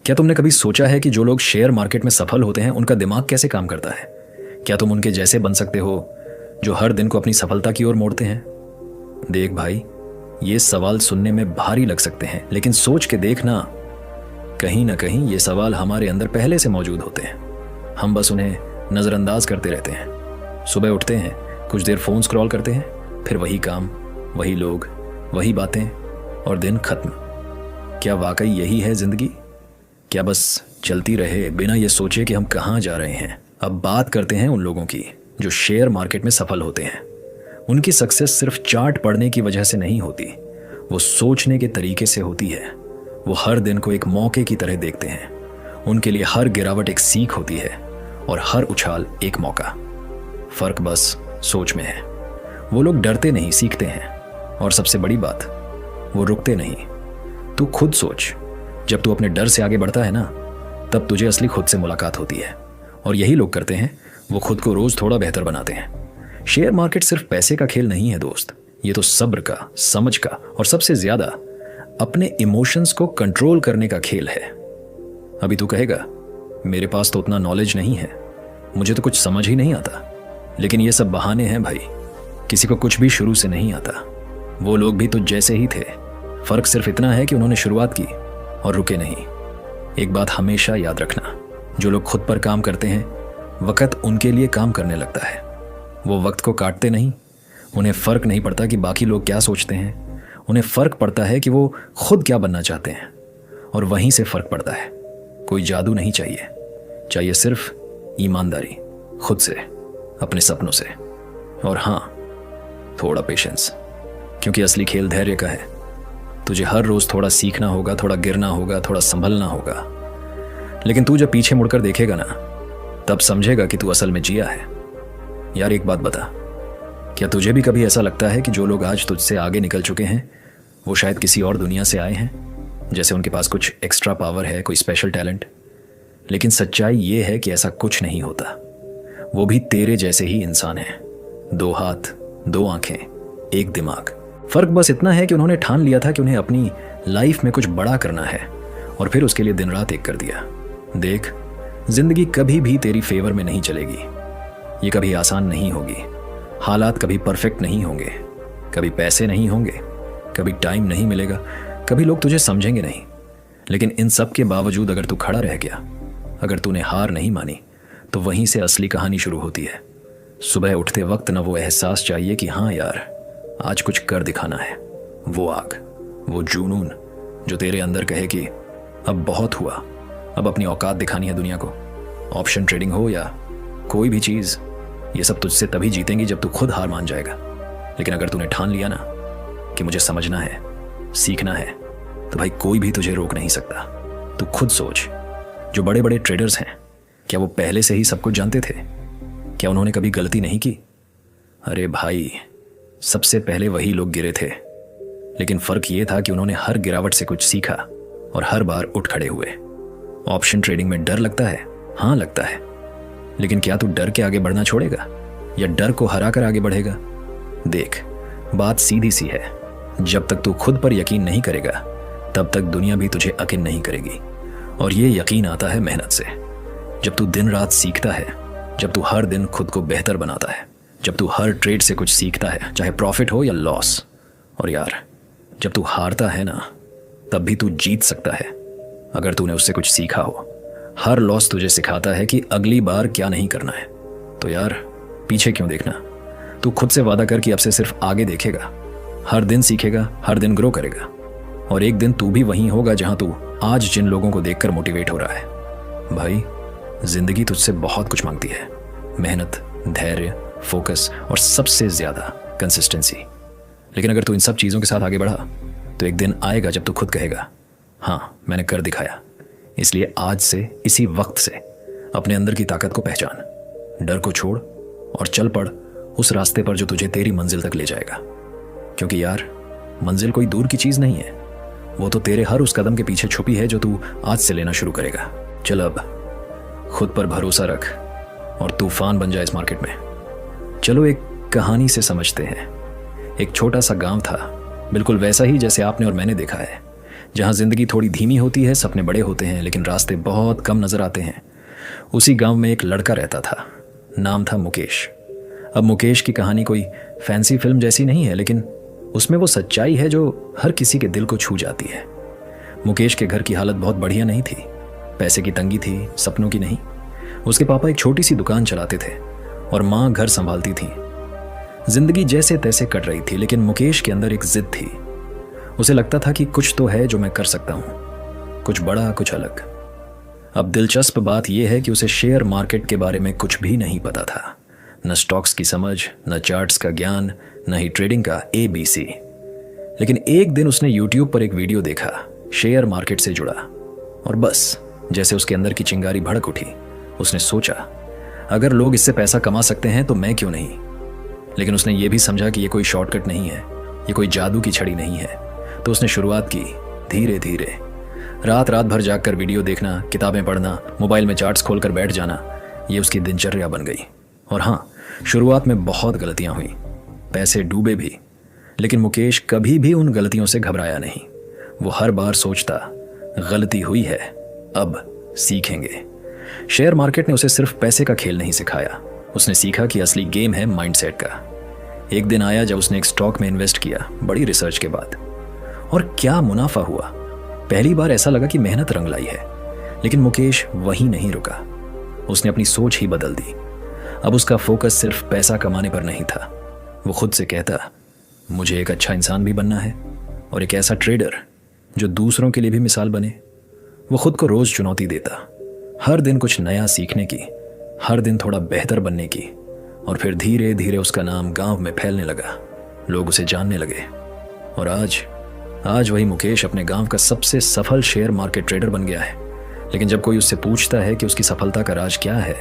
क्या तुमने कभी सोचा है कि जो लोग शेयर मार्केट में सफल होते हैं उनका दिमाग कैसे काम करता है? क्या तुम उनके जैसे बन सकते हो जो हर दिन को अपनी सफलता की ओर मोड़ते हैं? देख भाई, ये सवाल सुनने में भारी लग सकते हैं, लेकिन सोच के देखना, कहीं ना कहीं ये सवाल हमारे अंदर पहले से मौजूद होते हैं। हम बस उन्हें नज़रअंदाज करते रहते हैं। सुबह उठते हैं, कुछ देर फ़ोन स्क्रॉल करते हैं, फिर वही काम, वही लोग, वही बातें, और दिन खत्म। क्या वाकई यही है ज़िंदगी? क्या बस चलती रहे बिना ये सोचे कि हम कहाँ जा रहे हैं? अब बात करते हैं उन लोगों की जो शेयर मार्केट में सफल होते हैं। उनकी सक्सेस सिर्फ चार्ट पढ़ने की वजह से नहीं होती, वो सोचने के तरीके से होती है। वो हर दिन को एक मौके की तरह देखते हैं। उनके लिए हर गिरावट एक सीख होती है और हर उछाल एक मौका। फर्क बस सोच में है। वो लोग डरते नहीं, सीखते हैं। और सबसे बड़ी बात, वो रुकते नहीं। तू खुद सोच, जब तू अपने डर से आगे बढ़ता है ना, तब तुझे असली खुद से मुलाकात होती है। और यही लोग करते हैं, वो खुद को रोज थोड़ा बेहतर बनाते हैं। शेयर मार्केट सिर्फ पैसे का खेल नहीं है दोस्त, ये तो सब्र का, समझ का और सबसे ज्यादा अपने इमोशंस को कंट्रोल करने का खेल है। अभी तू कहेगा, मेरे पास तो उतना नॉलेज नहीं है, मुझे तो कुछ समझ ही नहीं आता। लेकिन ये सब बहाने हैं भाई। किसी को कुछ भी शुरू से नहीं आता। वो लोग भी तो जैसे ही थे। फर्क सिर्फ इतना है कि उन्होंने शुरुआत की और रुके नहीं। एक बात हमेशा याद रखना, जो लोग खुद पर काम करते हैं, वक्त उनके लिए काम करने लगता है। वो वक्त को काटते नहीं। उन्हें फर्क नहीं पड़ता कि बाकी लोग क्या सोचते हैं। उन्हें फर्क पड़ता है कि वो खुद क्या बनना चाहते हैं। और वहीं से फर्क पड़ता है। कोई जादू नहीं चाहिए, चाहिए सिर्फ ईमानदारी, खुद से, अपने सपनों से। और हाँ, थोड़ा पेशेंस, क्योंकि असली खेल धैर्य का है। तुझे हर रोज थोड़ा सीखना होगा, थोड़ा गिरना होगा, थोड़ा संभलना होगा। लेकिन तू जब पीछे मुड़कर देखेगा ना, तब समझेगा कि तू असल में जिया है। यार एक बात बता, क्या तुझे भी कभी ऐसा लगता है कि जो लोग आज तुझसे आगे निकल चुके हैं, वो शायद किसी और दुनिया से आए हैं? जैसे उनके पास कुछ एक्स्ट्रा पावर है, कोई स्पेशल टैलेंट। लेकिन सच्चाई ये है कि ऐसा कुछ नहीं होता। वो भी तेरे जैसे ही इंसान है। 2 हाथ, 2 आंखें, एक दिमाग। फर्क बस इतना है कि उन्होंने ठान लिया था कि उन्हें अपनी लाइफ में कुछ बड़ा करना है, और फिर उसके लिए दिन रात एक कर दिया। देख, जिंदगी कभी भी तेरी फेवर में नहीं चलेगी। ये कभी आसान नहीं होगी। हालात कभी परफेक्ट नहीं होंगे। कभी पैसे नहीं होंगे, कभी टाइम नहीं मिलेगा, कभी लोग तुझे समझेंगे नहीं। लेकिन इन सब के बावजूद अगर तू खड़ा रह गया, अगर तूने हार नहीं मानी, तो वहीं से असली कहानी शुरू होती है। सुबह उठते वक्त ना वो एहसास चाहिए कि हाँ यार, आज कुछ कर दिखाना है। वो आग, वो जुनून जो तेरे अंदर कहे कि अब बहुत हुआ, अब अपनी औकात दिखानी है दुनिया को। ऑप्शन ट्रेडिंग हो या कोई भी चीज़, ये सब तुझसे तभी जीतेंगी जब तू खुद हार मान जाएगा। लेकिन अगर तूने ठान लिया ना कि मुझे समझना है, सीखना है, तो भाई कोई भी तुझे रोक नहीं सकता। तू खुद सोच, जो बड़े बड़े ट्रेडर्स हैं, क्या वो पहले से ही सब कुछ जानते थे? क्या उन्होंने कभी गलती नहीं की? अरे भाई, सबसे पहले वही लोग गिरे थे। लेकिन फर्क ये था कि उन्होंने हर गिरावट से कुछ सीखा और हर बार उठ खड़े हुए। ऑप्शन ट्रेडिंग में डर लगता है, हाँ लगता है। लेकिन क्या तू डर के आगे बढ़ना छोड़ेगा या डर को हरा कर आगे बढ़ेगा? देख, बात सीधी सी है। जब तक तू खुद पर यकीन नहीं करेगा, तब तक दुनिया भी तुझे यकीन नहीं करेगी। और ये यकीन आता है मेहनत से। जब तू दिन रात सीखता है, जब तू हर दिन खुद को बेहतर बनाता है, जब तू हर ट्रेड से कुछ सीखता है, चाहे प्रॉफिट हो या लॉस। और यार, जब तू हारता है ना, तब भी तू जीत सकता है अगर तूने उससे कुछ सीखा हो। हर लॉस तुझे सिखाता है कि अगली बार क्या नहीं करना है। तो यार, पीछे क्यों देखना? तू खुद से वादा कर कि अब से सिर्फ आगे देखेगा, हर दिन सीखेगा, हर दिन ग्रो करेगा। और एक दिन तू भी वहीं होगा जहां तू आज जिन लोगों को देखकर मोटिवेट हो रहा है। भाई, जिंदगी तुझसे बहुत कुछ मांगती है। मेहनत, धैर्य, फोकस और सबसे ज्यादा कंसिस्टेंसी। लेकिन अगर तू इन सब चीज़ों के साथ आगे बढ़ा, तो एक दिन आएगा जब तू खुद कहेगा, हाँ मैंने कर दिखाया। इसलिए आज से, इसी वक्त से अपने अंदर की ताकत को पहचान। डर को छोड़ और चल पड़ उस रास्ते पर जो तुझे तेरी मंजिल तक ले जाएगा। क्योंकि यार, मंजिल कोई दूर की चीज़ नहीं है, वो तो तेरे हर उस कदम के पीछे छुपी है जो तू आज से लेना शुरू करेगा। चल अब खुद पर भरोसा रख और तूफान बन जाए इस मार्केट में। चलो एक कहानी से समझते हैं। एक छोटा सा गांव था, बिल्कुल वैसा ही जैसे आपने और मैंने देखा है, जहाँ जिंदगी थोड़ी धीमी होती है, सपने बड़े होते हैं लेकिन रास्ते बहुत कम नजर आते हैं। उसी गांव में एक लड़का रहता था, नाम था मुकेश। अब मुकेश की कहानी कोई फैंसी फिल्म जैसी नहीं है, लेकिन उसमें वो सच्चाई है जो हर किसी के दिल को छू जाती है। मुकेश के घर की हालत बहुत बढ़िया नहीं थी। पैसे की तंगी थी, सपनों की नहीं। उसके पापा एक छोटी सी दुकान चलाते थे और माँ घर संभालती थी। जिंदगी जैसे तैसे कट रही थी, लेकिन मुकेश के अंदर एक जिद थी। उसे लगता था कि कुछ तो है जो मैं कर सकता हूँ, कुछ बड़ा, कुछ अलग। अब दिलचस्प बात यह है कि उसे शेयर मार्केट के बारे में कुछ भी नहीं पता था। न स्टॉक्स की समझ, न चार्ट्स का ज्ञान, न ही ट्रेडिंग का ABC। लेकिन एक दिन उसने यूट्यूब पर एक वीडियो देखा, शेयर मार्केट से जुड़ा, और बस जैसे उसके अंदर की चिंगारी भड़क उठी। उसने सोचा, अगर लोग इससे पैसा कमा सकते हैं तो मैं क्यों नहीं। लेकिन उसने ये भी समझा कि ये कोई शॉर्टकट नहीं है, ये कोई जादू की छड़ी नहीं है। तो उसने शुरुआत की, धीरे धीरे। रात रात भर जागकर वीडियो देखना, किताबें पढ़ना, मोबाइल में चार्ट्स खोलकर बैठ जाना, ये उसकी दिनचर्या बन गई। और हाँ, शुरुआत में बहुत गलतियां हुई, पैसे डूबे भी, लेकिन मुकेश कभी भी उन गलतियों से घबराया नहीं। वो हर बार सोचता, गलती हुई है, अब सीखेंगे। शेयर मार्केट ने उसे सिर्फ पैसे का खेल नहीं सिखाया, उसने सीखा कि असली गेम है माइंडसेट का। एक दिन आया जब उसने एक स्टॉक में इन्वेस्ट किया, बड़ी रिसर्च के बाद, और क्या मुनाफा हुआ। पहली बार ऐसा लगा कि मेहनत रंग लाई है। लेकिन मुकेश वहीं नहीं रुका, उसने अपनी सोच ही बदल दी। अब उसका फोकस सिर्फ पैसा कमाने पर नहीं था। वो खुद से कहता, मुझे एक अच्छा इंसान भी बनना है और एक ऐसा ट्रेडर जो दूसरों के लिए भी मिसाल बने। वो खुद को रोज चुनौती देता, हर दिन कुछ नया सीखने की, हर दिन थोड़ा बेहतर बनने की। और फिर धीरे धीरे उसका नाम गांव में फैलने लगा, लोग उसे जानने लगे। और आज वही मुकेश अपने गांव का सबसे सफल शेयर मार्केट ट्रेडर बन गया है। लेकिन जब कोई उससे पूछता है कि उसकी सफलता का राज क्या है,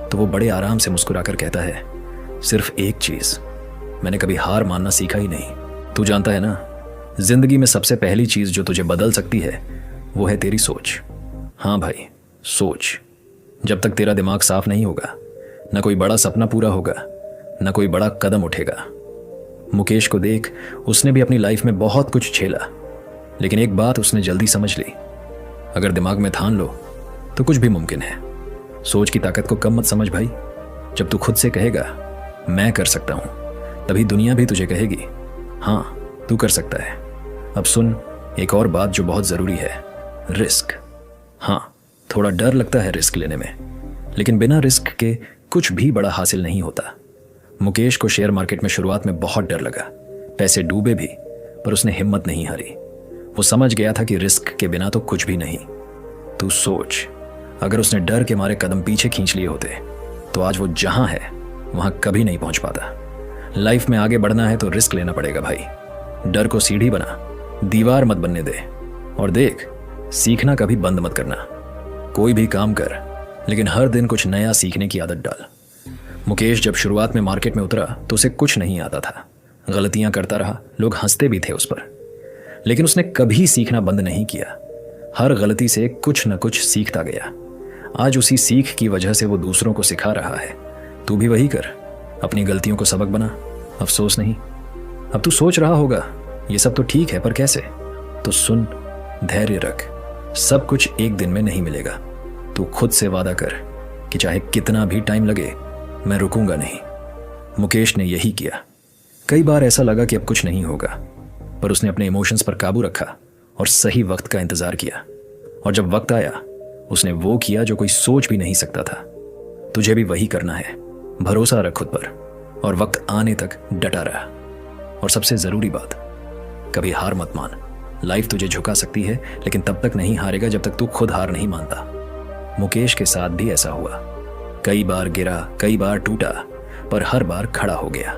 तो वो बड़े आराम से मुस्कुराकर कहता है, सिर्फ एक चीज, मैंने कभी हार मानना सीखा ही नहीं। तू जानता है ना, जिंदगी में सबसे पहली चीज जो तुझे बदल सकती है वो है तेरी सोच। हाँ भाई, सोच। जब तक तेरा दिमाग साफ नहीं होगा, ना कोई बड़ा सपना पूरा होगा, ना कोई बड़ा कदम उठेगा। मुकेश को देख, उसने भी अपनी लाइफ में बहुत कुछ झेला, लेकिन एक बात उसने जल्दी समझ ली, अगर दिमाग में ठान लो तो कुछ भी मुमकिन है। सोच की ताकत को कम मत समझ भाई। जब तू खुद से कहेगा मैं कर सकता हूं, तभी दुनिया भी तुझे कहेगी हाँ तू कर सकता है। अब सुन एक और बात जो बहुत जरूरी है, रिस्क। हाँ, थोड़ा डर लगता है रिस्क लेने में, लेकिन बिना रिस्क के कुछ भी बड़ा हासिल नहीं होता। मुकेश को शेयर मार्केट में शुरुआत में बहुत डर लगा, पैसे डूबे भी, पर उसने हिम्मत नहीं हारी। वो समझ गया था कि रिस्क के बिना तो कुछ भी नहीं। तू सोच, अगर उसने डर के मारे कदम पीछे खींच लिए होते तो आज वो जहां है वहां कभी नहीं पहुंच पाता। लाइफ में आगे बढ़ना है तो रिस्क लेना पड़ेगा भाई। डर को सीढ़ी बना, दीवार मत बनने दे। और देख, सीखना कभी बंद मत करना। कोई भी काम कर, लेकिन हर दिन कुछ नया सीखने की आदत डाल। मुकेश जब शुरुआत में मार्केट में उतरा तो उसे कुछ नहीं आता था, गलतियां करता रहा, लोग हंसते भी थे उस पर, लेकिन उसने कभी सीखना बंद नहीं किया। हर गलती से कुछ न कुछ सीखता गया। आज उसी सीख की वजह से वो दूसरों को सिखा रहा है। तू भी वही कर, अपनी गलतियों को सबक बना, अफसोस नहीं। अब तू सोच रहा होगा ये सब तो ठीक है, पर कैसे? तो सुन, धैर्य रख, सब कुछ एक दिन में नहीं मिलेगा। तू खुद से वादा कर कि चाहे कितना भी टाइम लगे, मैं रुकूंगा नहीं। मुकेश ने यही किया। कई बार ऐसा लगा कि अब कुछ नहीं होगा, पर उसने अपने इमोशंस पर काबू रखा और सही वक्त का इंतजार किया। और जब वक्त आया, उसने वो किया जो कोई सोच भी नहीं सकता था। तुझे भी वही करना है, भरोसा रख खुद पर और वक्त आने तक डटा रहा। और सबसे जरूरी बात, कभी हार मत मान। लाइफ तुझे झुका सकती है, लेकिन तब तक नहीं हारेगा जब तक तू खुद हार नहीं मानता। मुकेश के साथ भी ऐसा हुआ। कई बार गिरा, कई बार टूटा, पर हर बार खड़ा हो गया।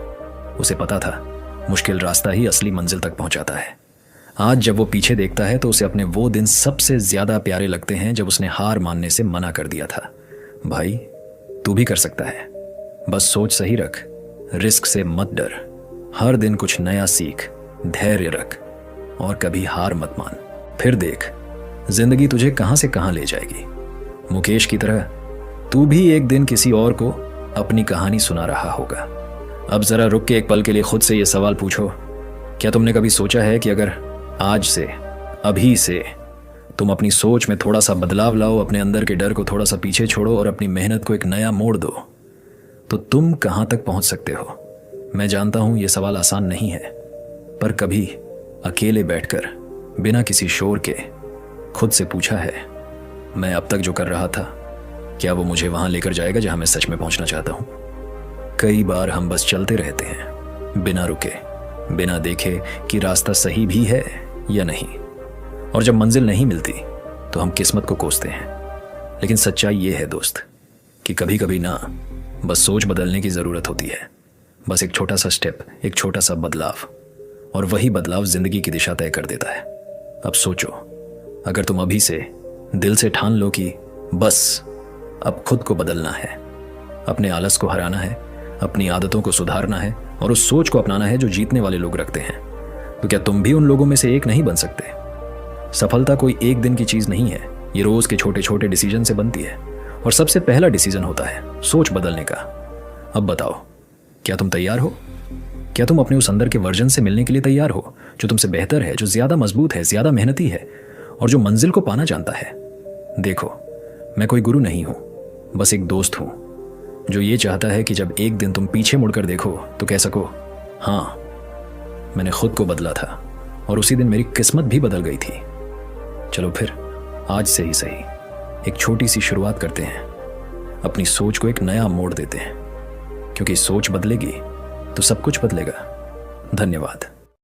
उसे पता था मुश्किल रास्ता ही असली मंजिल तक पहुंचाता है। आज जब वो पीछे देखता है तो उसे अपने वो दिन सबसे ज्यादा प्यारे लगते हैं जब उसने हार मानने से मना कर दिया था। भाई, तू भी कर सकता है, बस सोच सही रख, रिस्क से मत डर, हर दिन कुछ नया सीख, धैर्य रख और कभी हार मत मान। फिर देख, जिंदगी तुझे कहां से कहां ले जाएगी। मुकेश की तरह तू भी एक दिन किसी और को अपनी कहानी सुना रहा होगा। अब जरा रुक के एक पल के लिए खुद से ये सवाल पूछो, क्या तुमने कभी सोचा है कि अगर आज से अभी से तुम अपनी सोच में थोड़ा सा बदलाव लाओ, अपने अंदर के डर को थोड़ा सा पीछे छोड़ो और अपनी मेहनत को एक नया मोड़ दो, तो तुम कहाँ तक पहुँच सकते हो। मैं जानता हूँ ये सवाल आसान नहीं है, पर कभी अकेले बैठकर बिना किसी शोर के खुद से पूछा है, मैं अब तक जो कर रहा था क्या वो मुझे वहाँ लेकर जाएगा जहाँ मैं सच में पहुँचना चाहता हूँ। कई बार हम बस चलते रहते हैं, बिना रुके, बिना देखे कि रास्ता सही भी है या नहीं। और जब मंजिल नहीं मिलती तो हम किस्मत को कोसते हैं। लेकिन सच्चाई ये है दोस्त कि कभी कभी ना बस सोच बदलने की ज़रूरत होती है। बस एक छोटा सा स्टेप, एक छोटा सा बदलाव, और वही बदलाव ज़िंदगी की दिशा तय कर देता है। अब सोचो, अगर तुम अभी से दिल से ठान लो कि बस अब खुद को बदलना है, अपने आलस को हराना है, अपनी आदतों को सुधारना है और उस सोच को अपनाना है जो जीतने वाले लोग रखते हैं, तो क्या तुम भी उन लोगों में से एक नहीं बन सकते। सफलता कोई एक दिन की चीज़ नहीं है, ये रोज़ के छोटे छोटे डिसीजन से बनती है। और सबसे पहला डिसीजन होता है सोच बदलने का। अब बताओ, क्या तुम तैयार हो? क्या तुम अपने उस अंदर के वर्जन से मिलने के लिए तैयार हो जो तुमसे बेहतर है, जो ज़्यादा मजबूत है, ज़्यादा मेहनती है और जो मंजिल को पाना जानता है। देखो, मैं कोई गुरु नहीं हूँ, बस एक दोस्त हूँ जो ये चाहता है कि जब एक दिन तुम पीछे मुड़कर देखो तो कह सको, हाँ मैंने खुद को बदला था और उसी दिन मेरी किस्मत भी बदल गई थी। चलो फिर आज से ही सही एक छोटी सी शुरुआत करते हैं, अपनी सोच को एक नया मोड़ देते हैं, क्योंकि सोच बदलेगी तो सब कुछ बदलेगा। धन्यवाद।